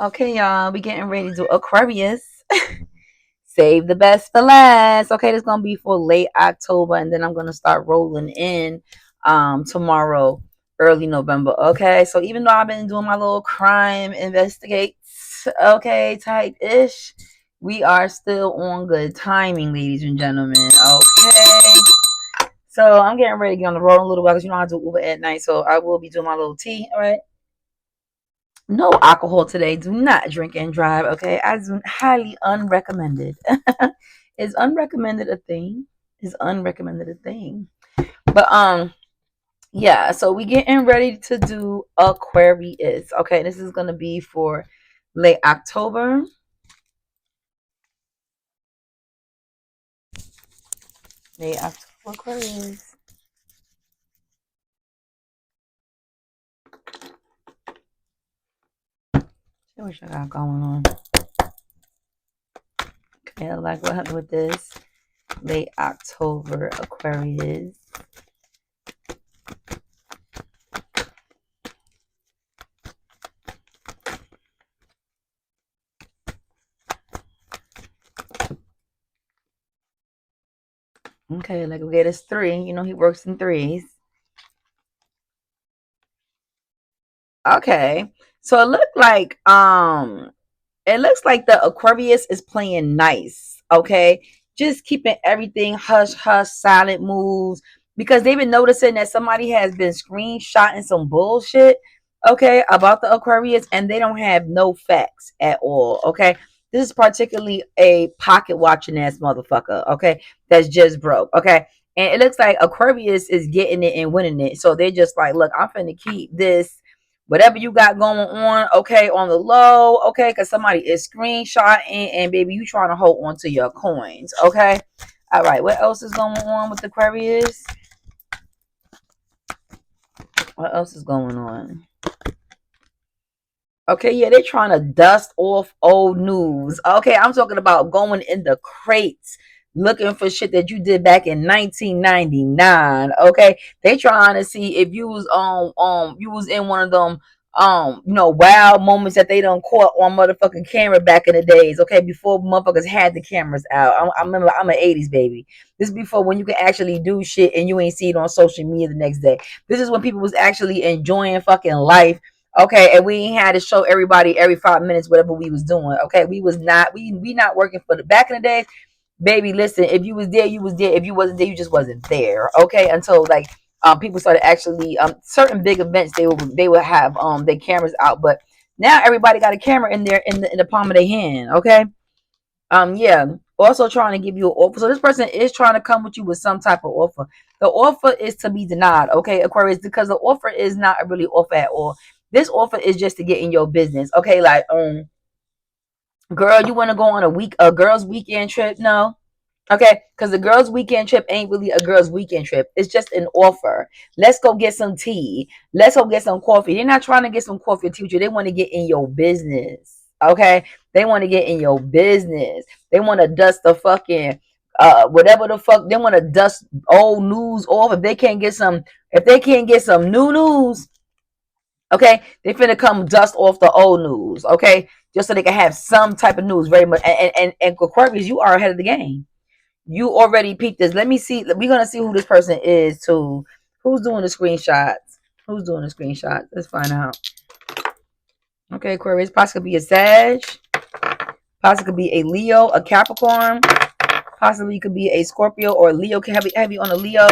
Okay, y'all, we getting ready to do Aquarius. Save the best for last. Okay, this gonna be for late October, and then I'm gonna start rolling in tomorrow, early November. Okay, so even though I've been doing my little crime investigates, okay, type ish, we are still on good timing, ladies and gentlemen. Okay. So I'm getting ready to get on the road a little while because you know I do Uber at night, so I will be doing my little tea. All right. No alcohol today. Do not drink and drive. Okay, I do highly unrecommended. Is unrecommended a thing? Is unrecommended a thing? But yeah. So we getting ready to do Aquarius. Okay, this is gonna be for late October. Late October Aquarius. See what I got going on. Okay, like what happened with this late October Aquarius. Okay, like we get us three. You know he works in threes. Okay. So it looks like the Aquarius is playing nice, okay? Just keeping everything hush hush, silent moves because they've been noticing that somebody has been screenshotting some bullshit, okay, about the Aquarius and they don't have no facts at all, okay? This is particularly a pocket watching ass motherfucker, okay? That's just broke, okay? And it looks like Aquarius is getting it and winning it. So they're just like, look, I'm finna keep this whatever you got going on, okay, on the low, okay, because somebody is screenshotting and baby, you trying to hold on to your coins, okay. All right, what else is going on with Aquarius? What else is going on? Okay, yeah, they're trying to dust off old news. Okay, I'm talking about going in the crates looking for shit that you did back in 1999. Okay, they trying to see if you was you was in one of them wild moments that they done caught on motherfucking camera back in the days. Okay, before motherfuckers had the cameras out. I remember I'm an 80s baby. This is before when you can actually do shit and you ain't see it on social media the next day. This is when people was actually enjoying fucking life. Okay, and we ain't had to show everybody every 5 minutes whatever we was doing. Okay, we not working for the back in the day, baby. Listen, if you was there, you was there. If you wasn't there, you just wasn't there. Okay, until like people started actually certain big events they would have their cameras out, but now everybody got a camera in there in the palm of their hand. Okay, yeah. Also trying to give you an offer. So this person is trying to come with you with some type of offer. The offer is to be denied, okay, Aquarius, because the offer is not a really offer at all. This offer is just to get in your business, okay? Like, girl, you want to go on a girl's weekend trip? No, okay, because the girls' weekend trip ain't really a girls' weekend trip. It's just an offer. Let's go get some tea. Let's go get some coffee. They're not trying to get some coffee or tea with you. They want to get in your business. Okay, they want to get in your business. They want to dust the fucking whatever the fuck. They want to dust old news off. If they can't get some new news, okay, they finna come dust off the old news. Okay, just so they can have some type of news. Very much. And Aquarius, you are ahead of the game. You already peeped this. Let me see. We're gonna see who this person is too. Who's doing the screenshots? Who's doing the screenshots? Let's find out. Okay, Aquarius. Possibly be a Sag. Possibly could be a Leo, a Capricorn. Possibly could be a Scorpio or a Leo. Can have you on a Leo.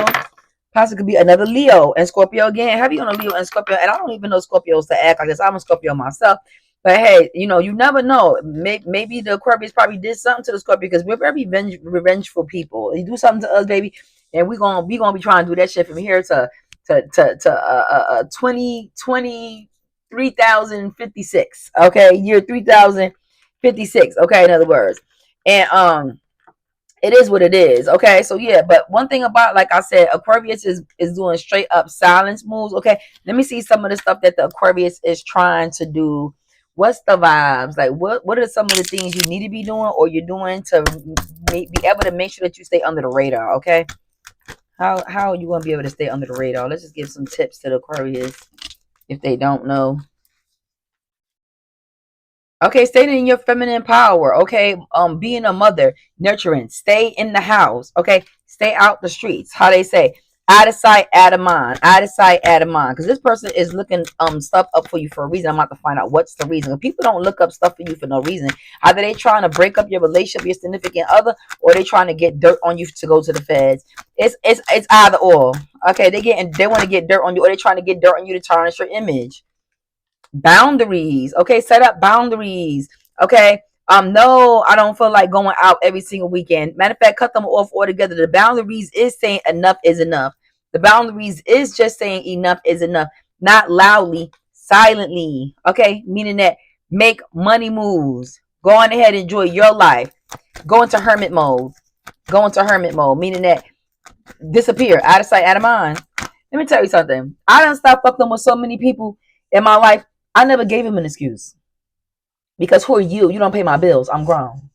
Possibly could be another Leo and Scorpio again. Have you on a Leo and Scorpio? And I don't even know Scorpios to act like this. I'm a Scorpio myself. But hey, you never know. Maybe the Aquarius probably did something to the Scorpio because we're very revengeful people. You do something to us, baby, and we gonna be trying to do that shit from here to 3,056. Okay, year 3,056. Okay, in other words, and it is what it is. Okay, so yeah, but one thing about, like I said, Aquarius is doing straight up silence moves. Okay, let me see some of the stuff that the Aquarius is trying to do. What's the vibes? Like, what are some of the things you need to be doing or you're doing to be able to make sure that you stay under the radar? Okay, how are you gonna be able to stay under the radar? Let's just give some tips to the Aquarius if they don't know. Okay, stay in your feminine power. Okay, being a mother, nurturing, stay in the house. Okay, stay out the streets. How they say, out of sight, out of mind, out of sight, out of mind. Because this person is looking stuff up for you for a reason. I'm about to find out what's the reason. People don't look up stuff for you for no reason. Either they trying to break up your relationship, your significant other, or they trying to get dirt on you to go to the feds. It's either or. Okay, they want to get dirt on you, or they trying to get dirt on you to tarnish your image. Boundaries. Okay, set up boundaries. Okay. No, I don't feel like going out every single weekend. Matter of fact, cut them off altogether. The boundaries is saying enough is enough. The boundaries is just saying enough is enough. Not loudly, silently. Okay, meaning that make money moves. Go on ahead, enjoy your life. Go into hermit mode. Go into hermit mode, meaning that disappear, out of sight, out of mind. Let me tell you something. I done stopped fucking with so many people in my life. I never gave him an excuse. Because who are you? You don't pay my bills. I'm grown.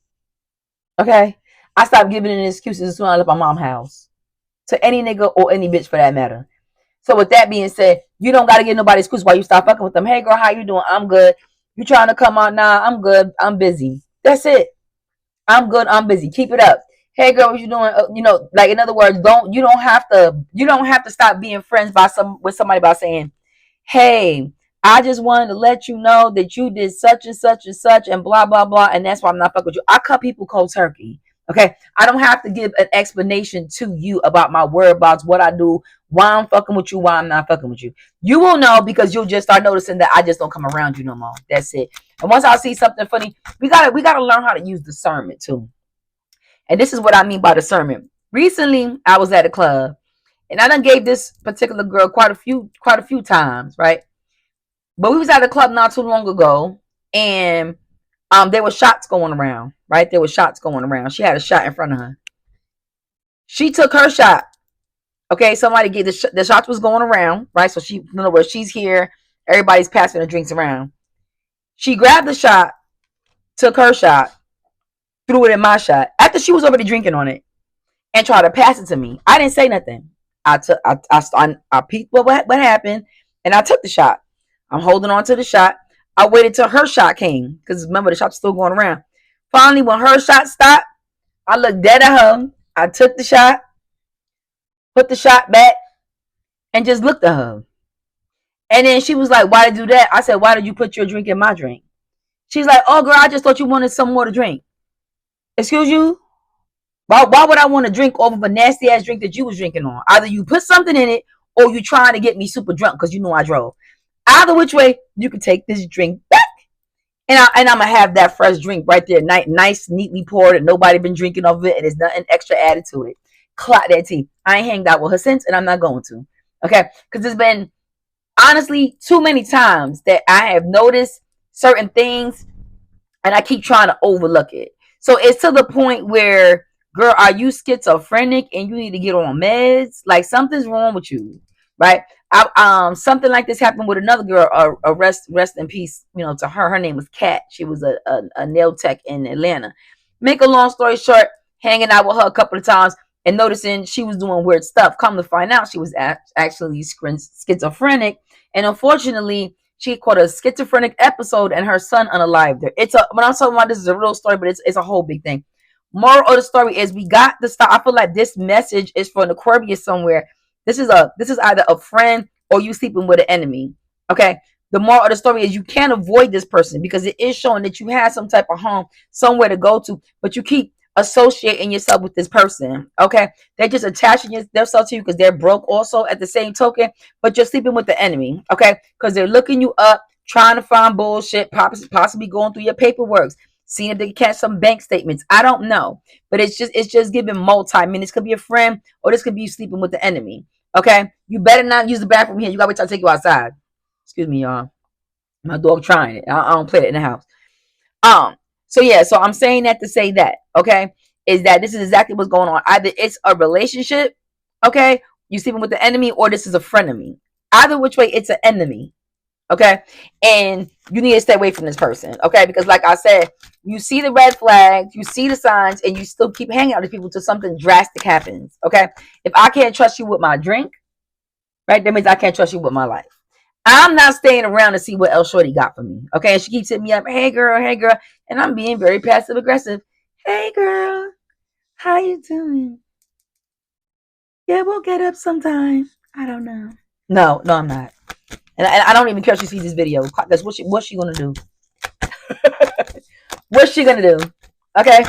Okay? I stopped giving an excuses as soon as I left my mom's house. To any nigga or any bitch for that matter. So with that being said, you don't gotta give nobody excuse why you stop fucking with them. Hey girl, how you doing? I'm good. You trying to come out? Nah, I'm good. I'm busy. That's it. I'm good. I'm busy. Keep it up. Hey girl, what you doing? Like in other words, you don't have to stop being friends with somebody by saying, hey, I just wanted to let you know that you did such and such and such and blah blah blah, and that's why I'm not fucking with you. I cut people cold turkey. Okay, I don't have to give an explanation to you about my whereabouts, what I do, why I'm fucking with you, why I'm not fucking with you. You will know because you'll just start noticing that I just don't come around you no more. That's it. And once I see something funny, we gotta learn how to use discernment too. And this is what I mean by discernment. Recently, I was at a club, and I done gave this particular girl quite a few times, right? But we was at a club not too long ago, and there were shots going around, right? There were shots going around. She had a shot in front of her. She took her shot. Okay, somebody gave the shots was going around, right? So she, in other words, she's here. Everybody's passing the drinks around. She grabbed the shot, took her shot, threw it in my shot after she was already drinking on it, and tried to pass it to me. I didn't say nothing. I peeped what happened, and I took the shot. I'm holding on to the shot. I waited till her shot came because remember the shot's still going around. Finally, when her shot stopped, I looked dead at her. I took the shot, put the shot back, and just looked at her. And then she was like, "Why did you do that?" I said, "Why did you put your drink in my drink?" She's like, "Oh, girl, I just thought you wanted some more to drink." Excuse you? Why would I want to drink off of a nasty ass drink that you was drinking on? Either you put something in it or you trying to get me super drunk because you know I drove. Either which way, you can take this drink back. And I'm gonna have that fresh drink right there, nice, neatly poured, and nobody been drinking of it, and there's nothing extra added to it. Clock that tea. I ain't hanged out with her since, and I'm not going to. Okay, because there's been honestly too many times that I have noticed certain things and I keep trying to overlook it. So it's to the point where, girl, are you schizophrenic and you need to get on meds? Like something's wrong with you, right? Something like this happened with another girl. Rest in peace. To her, her name was Kat. She was a nail tech in Atlanta. Make a long story short, hanging out with her a couple of times and noticing she was doing weird stuff. Come to find out, she was actually schizophrenic, and unfortunately, she caught a schizophrenic episode and her son unalived her. When I'm talking about this is a real story, but it's a whole big thing. Moral of the story is we got to stop. I feel like this message is for an Aquarius somewhere. This is either a friend or you sleeping with an enemy. Okay. The moral of the story is you can't avoid this person because it is showing that you have some type of home, somewhere to go to, but you keep associating yourself with this person. Okay. They're just attaching themselves to you because they're broke also at the same token, but you're sleeping with the enemy. Okay. Because they're looking you up, trying to find bullshit, possibly going through your paperwork, seeing if they can catch some bank statements. I don't know. But it's just giving multi. I mean, this could be a friend or this could be you sleeping with the enemy. Okay. You better not use the bathroom here. You gotta wait till I take you outside. Excuse me, y'all. My dog trying it. I don't play it in the house. So yeah, so I'm saying that to say that, okay, is that this is exactly what's going on. Either it's a relationship, okay, you sleeping with the enemy, or this is a frenemy. Either which way, it's an enemy, okay, and you need to stay away from this person, okay, because like I said, you see the red flags, you see the signs, and you still keep hanging out with people till something drastic happens, okay. If I can't trust you with my drink, right, that means I can't trust you with my life. I'm not staying around to see what else Shorty got for me. Okay. And she keeps hitting me up, hey girl, hey girl. And I'm being very passive aggressive. Hey girl, how you doing? Yeah, we'll get up sometime. I don't know. No, no, I'm not. And I don't even care if she sees this video. Because what's she gonna do? What's she gonna do? Okay.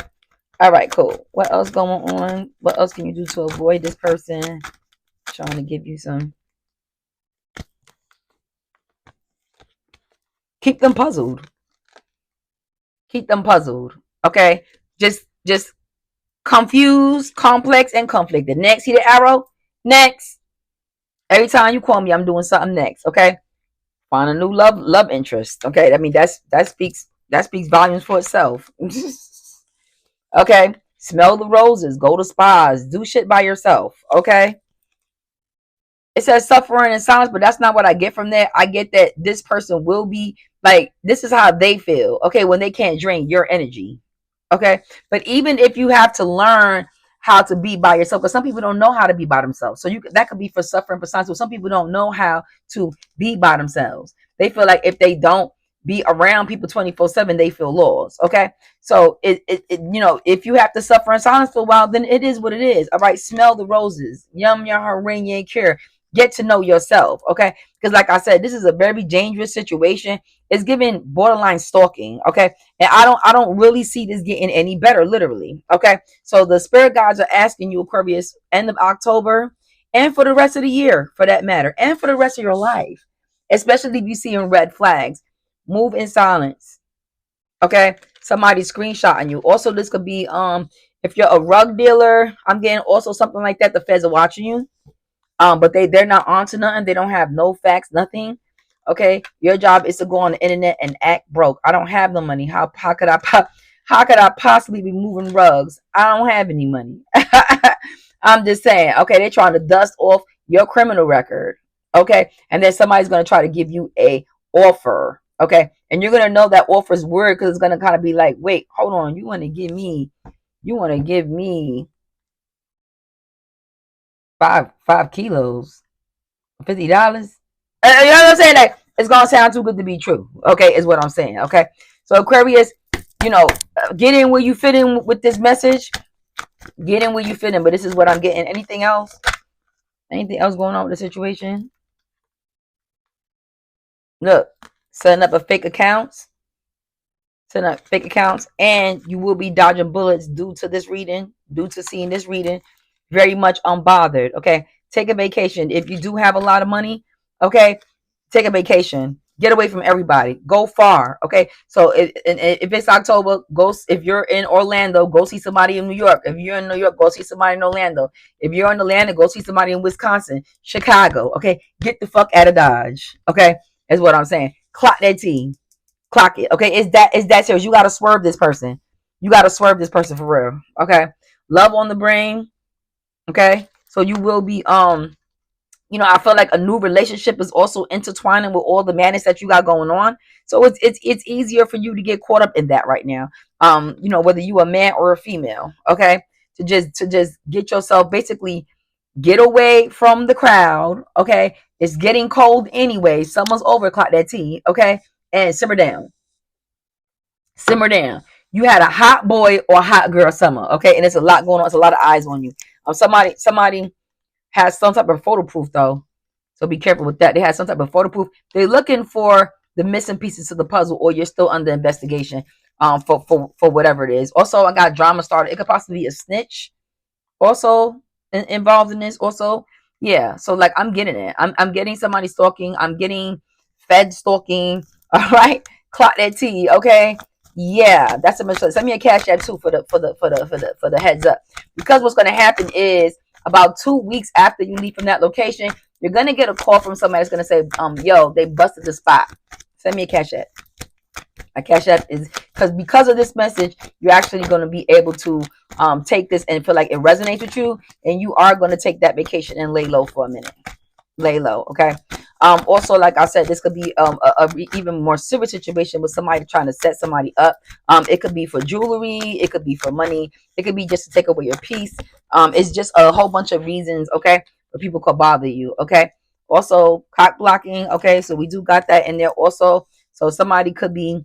All right, cool. What else going on? What else can you do to avoid this person trying to give you some? Keep them puzzled. Keep them puzzled. Okay. Just confused, complex, and conflicted. Next, see the arrow? Next. Every time you call me, I'm doing something next. Okay. Find a new love interest. Okay. I mean that speaks volumes for itself. Okay. Smell the roses. Go to spas. Do shit by yourself. Okay. It says suffering in silence, but that's not what I get from that. I get that this person will be like, this is how they feel. Okay. When they can't drain your energy. Okay. But even if you have to learn how to be by yourself, because some people don't know how to be by themselves. So that could be for suffering for silence. So some people don't know how to be by themselves. They feel like if they don't be around people 24/7, they feel lost. Okay. So if you have to suffer in silence for a while, then it is what it is. All right. Smell the roses. Yum your haring and cure. Get to know yourself. Okay. Because like I said, this is a very dangerous situation. It's giving borderline stalking. Okay. And I don't really see this getting any better, literally. Okay. So the spirit guides are asking you, Aquarius, end of October and for the rest of the year, for that matter, and for the rest of your life, especially if you see in red flags, move in silence. Okay. Somebody screenshotting you. Also, this could be if you're a rug dealer, I'm getting also something like that. The feds are watching you. But they're not onto nothing. They don't have no facts, nothing. Okay, your job is to go on the internet and act broke. I don't have the money. How could I possibly be moving rugs? I don't have any money. I'm just saying. Okay, they're trying to dust off your criminal record. Okay, and then somebody's gonna try to give you a offer. Okay, and you're gonna know that offer is weird because it's gonna kind of be like, wait, hold on, you want to give me five kilos, $50. You know what I'm saying? Like, it's gonna sound too good to be true. Okay, is what I'm saying. Okay, so Aquarius, get in where you fit in with this message. Get in where you fit in. But this is what I'm getting. Anything else? Anything else going on with the situation? Look, setting up a fake accounts. Setting up fake accounts, and you will be dodging bullets due to this reading, due to seeing this reading. Very much unbothered. Okay, take a vacation if you do have a lot of money. Okay, take a vacation. Get away from everybody. Go far. Okay. So if it's October, go. If you're in Orlando, go see somebody in New York. If you're in New York, go see somebody in Orlando. If you're in Atlanta, go see somebody in Wisconsin, Chicago. Okay. Get the fuck out of Dodge. Okay. Is what I'm saying. Clock that T. Clock it. Okay. Is that serious? You gotta swerve this person. You gotta swerve this person for real. Okay. Love on the brain. Okay. So you will be I feel like a new relationship is also intertwining with all the madness that you got going on. So it's easier for you to get caught up in that right now. Whether you a man or a female, okay? To just get yourself, basically get away from the crowd, okay? It's getting cold anyway. Someone's overclocked that tea, okay? And simmer down. Simmer down. You had a hot boy or hot girl summer, okay? And there's a lot going on. It's a lot of eyes on you. Somebody has some type of photo proof though. So be careful with that. They have some type of photo proof. They're looking for the missing pieces to the puzzle, or you're still under investigation for whatever it is. Also, I got drama started. It could possibly be a snitch also involved in this. Also, yeah. So like I'm getting it. I'm getting somebody stalking. I'm getting Fed stalking. All right. Clock that T, okay? Yeah, that's a message. Send me a cash app too for the heads up. Because what's gonna happen is about 2 weeks after you leave from that location, you're gonna get a call from somebody that's gonna say, yo, they busted the spot. Send me a cash app. A cash app is because of this message, you're actually gonna be able to take this and feel like it resonates with you, and you are gonna take that vacation and lay low for a minute. Lay low, okay? Also, like I said, this could be a even more serious situation with somebody trying to set somebody up. It could be for jewelry, it could be for money, it could be just to take away your peace. It's just a whole bunch of reasons, okay, where people could bother you, okay? Also cock blocking. Okay, so we do got that in there also. So somebody could be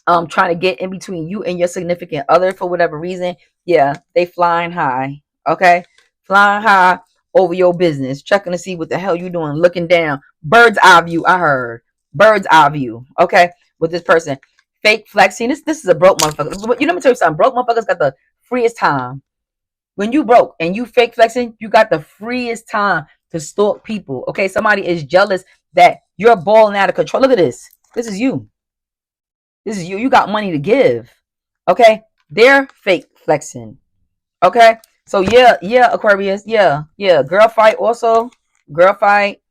trying to get in between you and your significant other for whatever reason. Yeah, they flying high. Okay, flying high over your business, checking to see what the hell you doing, looking down, bird's eye view. I heard bird's eye view. Okay, with this person, fake flexing. This is a broke motherfucker. You know, let me tell you something. Broke motherfuckers got the freest time. When you broke and you fake flexing, you got the freest time to stalk people. Okay, somebody is jealous that you're balling out of control. Look at this. This is you. This is you. You got money to give. Okay? They're fake flexing. Okay? So yeah, Aquarius. Yeah. Girl fight also. Girl fight.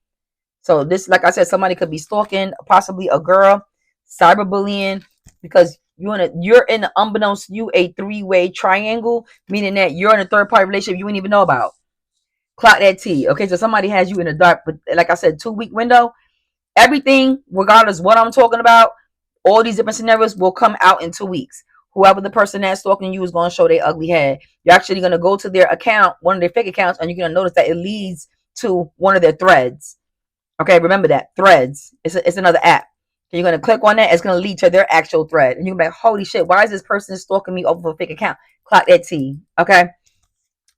So this, like I said, somebody could be stalking, possibly a girl, cyberbullying, because you're in the unbeknownst to you a three-way triangle, meaning that you're in a third party relationship you didn't even know about. Clock that T. Okay, so somebody has you in the dark, but like I said, 2 week window. Everything, regardless what I'm talking about, all these different scenarios will come out in 2 weeks. Whoever the person that's stalking you is going to show their ugly head. You're actually going to go to their account, one of their fake accounts, and you're going to notice that it leads to one of their threads. Okay, remember that. Threads. It's another app. So you're going to click on that. It's going to lead to their actual thread. And you're going to be like, holy shit, why is this person stalking me over a fake account? Clock that T. Okay.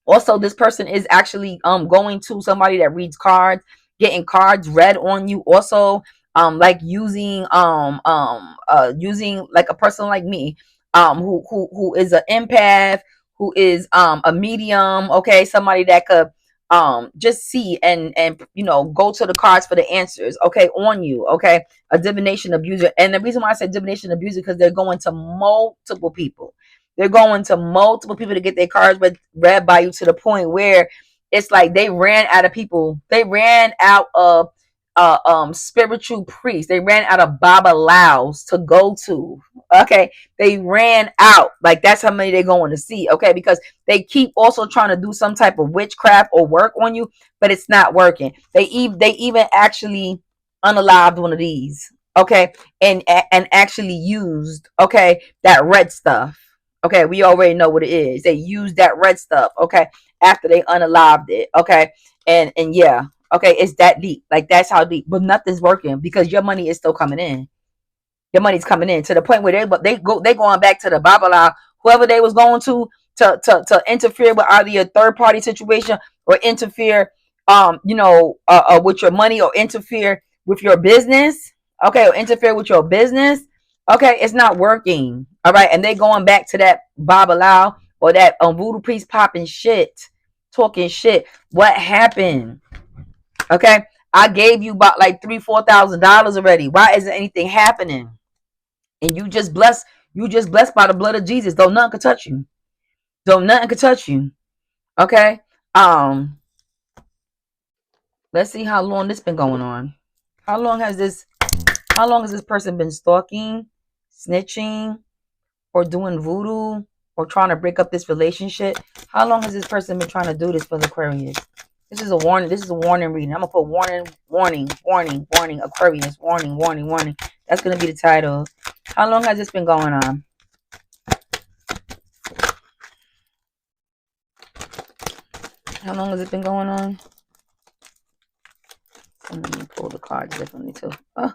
Also, this person is actually going to somebody that reads cards, getting cards read on you. Also, like using like a person like me, who is an empath, who is a medium. Okay, somebody that could just see and go to the cards for the answers. Okay, on you. Okay, a divination abuser. And the reason why I said divination abuser, because they're going to multiple people. They're going to multiple people to get their cards read by you, to the point where it's like they ran out of people. They ran out of spiritual priests. They ran out of babalaos to go to. Okay, they ran out. Like, that's how many they're going to see. Okay, because they keep also trying to do some type of witchcraft or work on you, but it's not working. They even actually unalived one of these. Okay, and actually used, okay, that red stuff. Okay, we already know what it is. They used that red stuff, okay, after they unalived it, okay, and yeah, okay, it's that deep. Like, that's how deep. But nothing's working because your money is still coming in. Your money's coming in to the point where they going back to the Babala, whoever they was going to interfere with either your third party situation, or interfere with your money, or interfere with your business, okay, or interfere with your business. Okay, it's not working. All right, and they going back to that Babala or that voodoo priest popping shit, talking shit. What happened? Okay, I gave you about like $3,000-4,000 already. Why isn't anything happening? And you just blessed. You just blessed by the blood of Jesus. Though nothing could touch you. Though nothing could touch you. Okay. Let's see how long this been going on. How long has this person been stalking, snitching, or doing voodoo, or trying to break up this relationship? How long has this person been trying to do this for the Aquarius? This is a warning. This is a warning reading. I'm gonna put warning, Aquarius, warning. That's gonna be the title. How long has this been going on? How long has it been going on? So let me pull the cards differently too. Oh,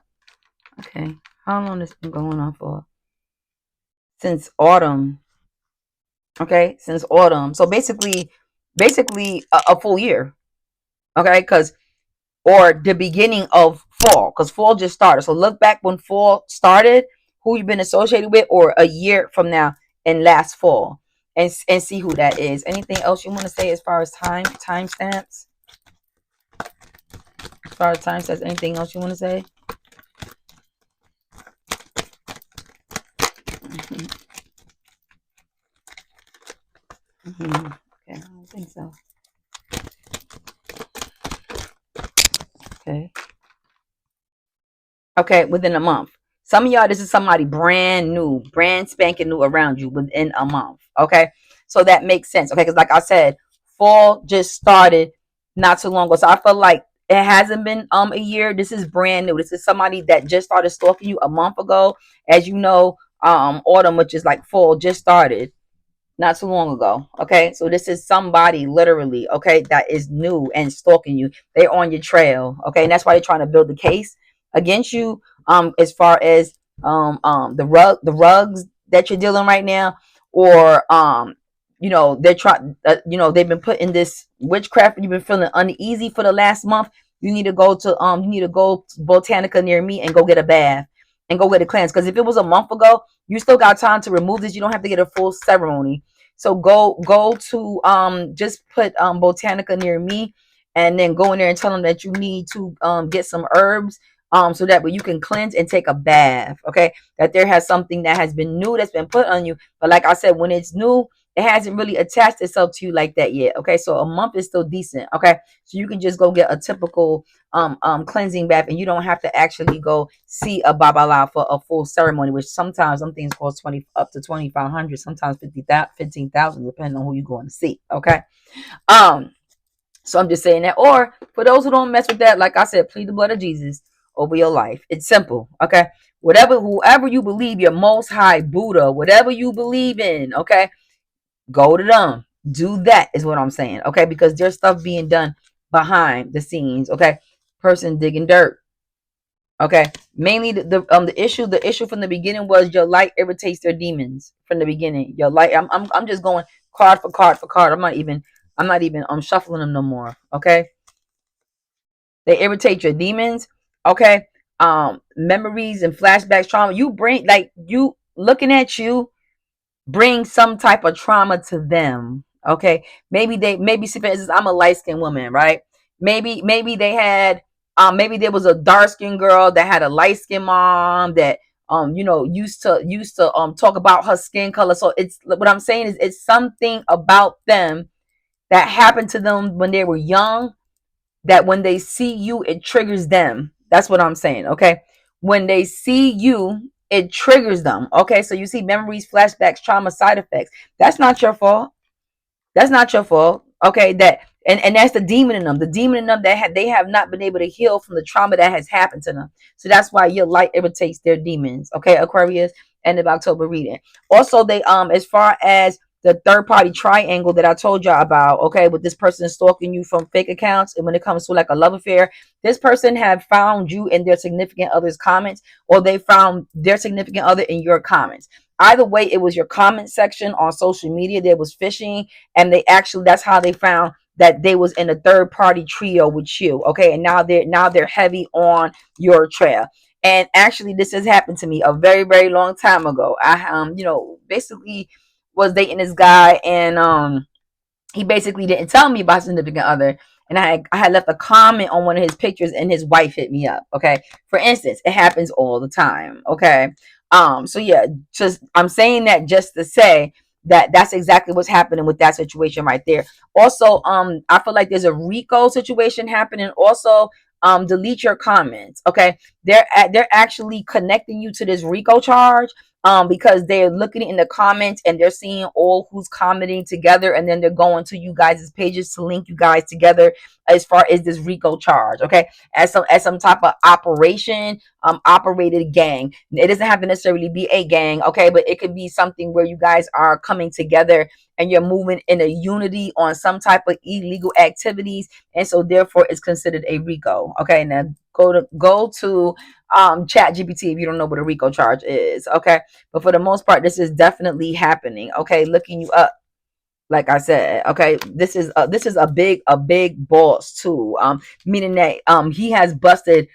okay. How long has it been going on for? Since autumn. Okay, since autumn. So basically a full year. Okay, or the beginning of fall, because fall just started. So look back when fall started, who you've been associated with, or a year from now and last fall, and see who that is. Anything else you want to say as far as time stamps? As far as time stamps, anything else you want to say? Okay, I don't think so. Okay, within a month. Some of y'all, this is somebody brand new, brand spanking new around you within a month. Okay, so that makes sense. Okay, because like I said, fall just started not too long ago. So I feel like it hasn't been a year. This is brand new. This is somebody that just started stalking you a month ago. As you know, autumn, which is like fall, just started. not too long ago. Okay, so this is somebody literally, okay, that is new and stalking you. They're on your trail. Okay, and that's why they're trying to build the case against you. As far as the rugs that you're dealing right now, or they're trying. They've been put in this witchcraft, and you've been feeling uneasy for the last month. You need to go to Botanica near me and go get a bath and go get a cleanse. Because if it was a month ago, you still got time to remove this. You don't have to get a full ceremony. So go to just put Botanica near me, and then go in there and tell them that you need to get some herbs, so that way you can cleanse and take a bath. Okay, that there has something that has been new that's been put on you. But like I said, when it's new, it hasn't really attached itself to you like that yet. Okay, so a month is still decent. Okay, so you can just go get a typical cleansing bath, and you don't have to actually go see a babala for a full ceremony, which sometimes some things cost 20 up to 2,500, sometimes 15,000, depending on who you're going to see. Okay, um so I'm just saying that. Or for those who don't mess with that, like I said, plead the blood of Jesus over your life. It's simple. Okay, whoever you believe, your most high Buddha, whatever you believe in, okay, go to them. Do that is what I'm saying. Okay, because there's stuff being done behind the scenes. Okay, person digging dirt. Okay, mainly the issue from the beginning was your light irritates their demons from the beginning. Your light. I'm just going card for card for card. I'm not even shuffling them no more. Okay, they irritate your demons. Okay, memories and flashbacks, trauma. You bring, like, you looking at you bring some type of trauma to them. Okay, maybe see, for instance, I'm a light skinned woman, right? Maybe they had maybe there was a dark skinned girl that had a light skinned mom that used to talk about her skin color. So it's what I'm saying is it's something about them that happened to them when they were young, that when they see you, it triggers them. That's what I'm saying. Okay, when they see you, it triggers them. Okay, so you see memories, flashbacks, trauma, side effects. That's not your fault. That's not your fault. Okay, and that's the demon in them. The demon in them they have not been able to heal from the trauma that has happened to them. So that's why your light irritates their demons. Okay, Aquarius, end of October reading. Also, they as far as the third party triangle that I told y'all about, okay, with this person stalking you from fake accounts, and when it comes to like a love affair, this person have found you in their significant other's comments, or they found their significant other in your comments. Either way, it was your comment section on social media that was phishing, and that's how they found that they was in a third party trio with you. Okay, and now they're heavy on your trail. And actually, this has happened to me a very, very long time ago. I basically was dating this guy, and he basically didn't tell me about his significant other. And I had left a comment on one of his pictures, and his wife hit me up. Okay, for instance, it happens all the time. Okay, so yeah, just I'm saying that just to say that that's exactly what's happening with that situation right there. Also, I feel like there's a Rico situation happening. Also, delete your comments. Okay, they're actually connecting you to this Rico charge, because they're looking in the comments and they're seeing all who's commenting together, and then they're going to you guys' pages to link you guys together as far as this Rico charge. Okay, as some type of operation, operated gang. It doesn't have to necessarily be a gang, okay, but it could be something where you guys are coming together and you're moving in a unity on some type of illegal activities, and so therefore it's considered a Rico. Okay, now go to chat GPT if you don't know what a Rico charge is. Okay, but for the most part, this is definitely happening. Okay, looking you up, like I said. Okay, this is a big boss too, meaning that he has busted,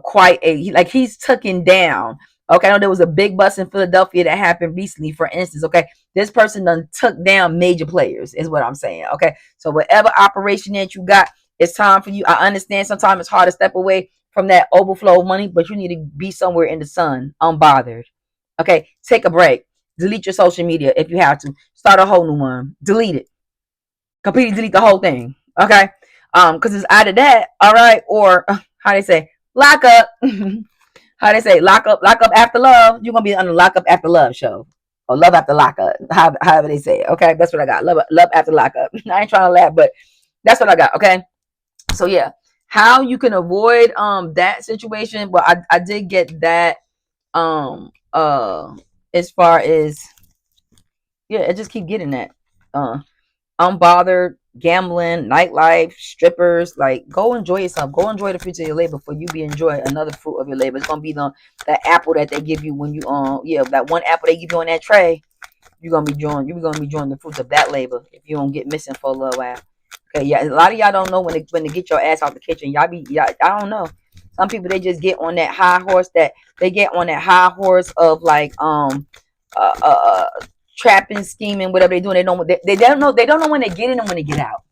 quite he's taken down. Okay, I know there was a big bust in Philadelphia that happened recently, for instance. Okay, this person done took down major players, is what I'm saying. Okay, so whatever operation that you got, it's time for you. I understand sometimes it's hard to step away from that overflow of money, but you need to be somewhere in the sun, unbothered. Okay, take a break. Delete your social media if you have to. Start a whole new one. Delete it. Completely delete the whole thing. Okay, because it's either that, all right, or how they say, lock up. How they say, lock up after love. You're gonna be on the lock up after love show, or love after lock up. However they say it. Okay, that's what I got. Love after lock up. I ain't trying to laugh, but that's what I got. Okay, so yeah, how you can avoid that situation. Well, I did get that, as far as Yeah, I just keep getting that. Uh, unbothered, gambling, nightlife, strippers. Like, go enjoy yourself. Go enjoy the fruits of your labor before you be enjoying another fruit of your labor. It's gonna be that apple that they give you when you yeah, that one apple they give you on that tray. You're gonna be enjoying the fruits of that labor if you don't get missing for a little while. Okay, yeah, a lot of y'all don't know when to get your ass out the kitchen. Y'all, I don't know. Some people they just get on that high horse of like uh, uh, uh trapping, scheming, whatever they doing. They don't know when to get in and when to get out.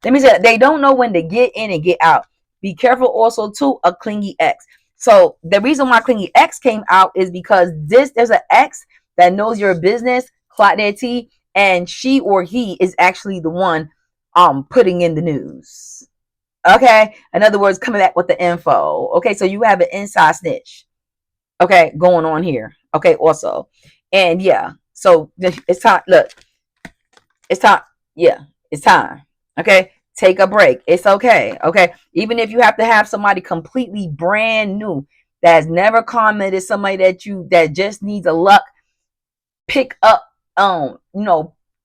Let me say they don't know when to get in and get out. Be careful also too a clingy ex. So the reason why clingy ex came out is because there's an ex that knows your business, clock their tea, and she or he is actually the one putting in the news. Okay, in other words, coming back with the info. Okay, so you have an inside snitch. Okay, going on here. Okay, also, and yeah, so it's time. Look, it's time. Yeah, it's time. Okay. Take a break. It's okay. Okay. Even if you have to have somebody completely brand new that has never commented, somebody that just needs a luck, pick up,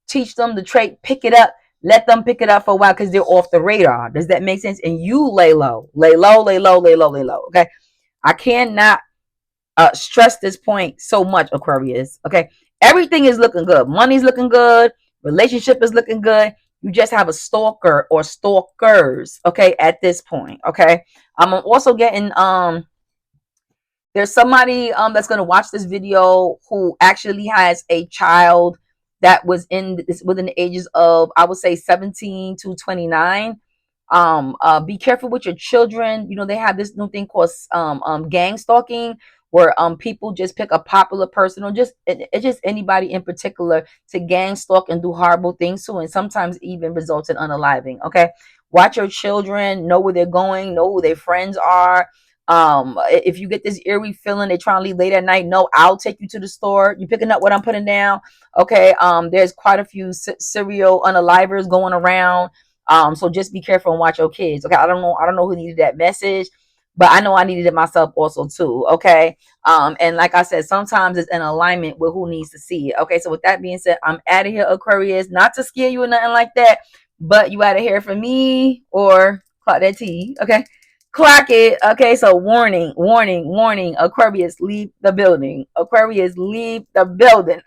teach them the trait, pick it up, let them pick it up for a while because they're off the radar. Does that make sense? And you lay low, lay low, lay low, lay low, lay low. Okay. I cannot stress this point so much, Aquarius. Okay, everything is looking good. Money's looking good. Relationship is looking good. You just have a stalker or stalkers. Okay, at this point. Okay, I'm also getting there's somebody that's gonna watch this video who actually has a child that was within the ages of, I would say, 17 to 29. Be careful with your children. You know, they have this new thing called gang stalking, where people just pick a popular person or it's just anybody in particular to gang stalk and do horrible things to, and sometimes even results in unaliving. Okay, watch your children, know where they're going, know who their friends are. If you get this eerie feeling they're trying to leave late at night, no, I'll take you to the store. You picking up what I'm putting down? Okay. There's quite a few serial unalivers going around. So just be careful and watch your kids. Okay, I don't know who needed that message, but I know I needed it myself also too. Okay. And like I said, sometimes it's in alignment with who needs to see it. Okay, so with that being said, I'm out of here, Aquarius. Not to scare you or nothing like that, but you out of here from me or clock that T. Okay. Clock it. Okay, so warning, warning, warning. Aquarius, leave the building. Aquarius, leave the building.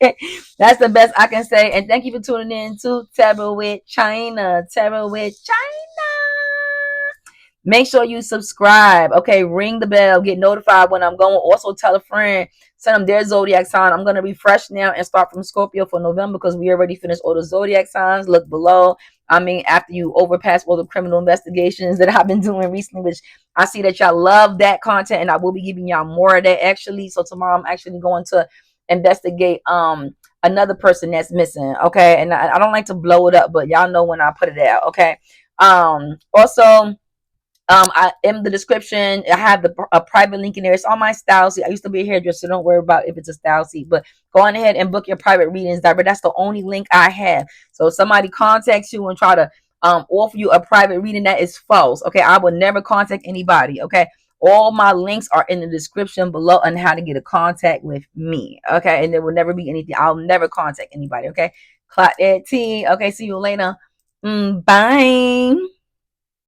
Okay, that's the best I can say. And thank you for tuning in to Tarot with China. Tarot with China. Make sure you subscribe. Okay, ring the bell, get notified when I'm going. Also, tell a friend, send them their zodiac sign. I'm gonna refresh now and start from Scorpio for November because we already finished all the zodiac signs. Look below. I mean, after you overpass all the criminal investigations that I've been doing recently, which I see that y'all love that content, and I will be giving y'all more of that actually. So tomorrow I'm actually going to investigate another person that's missing. Okay, and I don't like to blow it up, but y'all know when I put it out. Okay. Also, I in the description, I have a private link in there. It's on my style seat. I used to be a hairdresser, so don't worry about if it's a style seat. But go on ahead and book your private readings direct. That's the only link I have. So if somebody contacts you and try to offer you a private reading, that is false. Okay, I will never contact anybody. Okay, all my links are in the description below on how to get a contact with me. Okay, and there will never be anything. I'll never contact anybody. Okay, clock that T. Okay, see you later. Bye.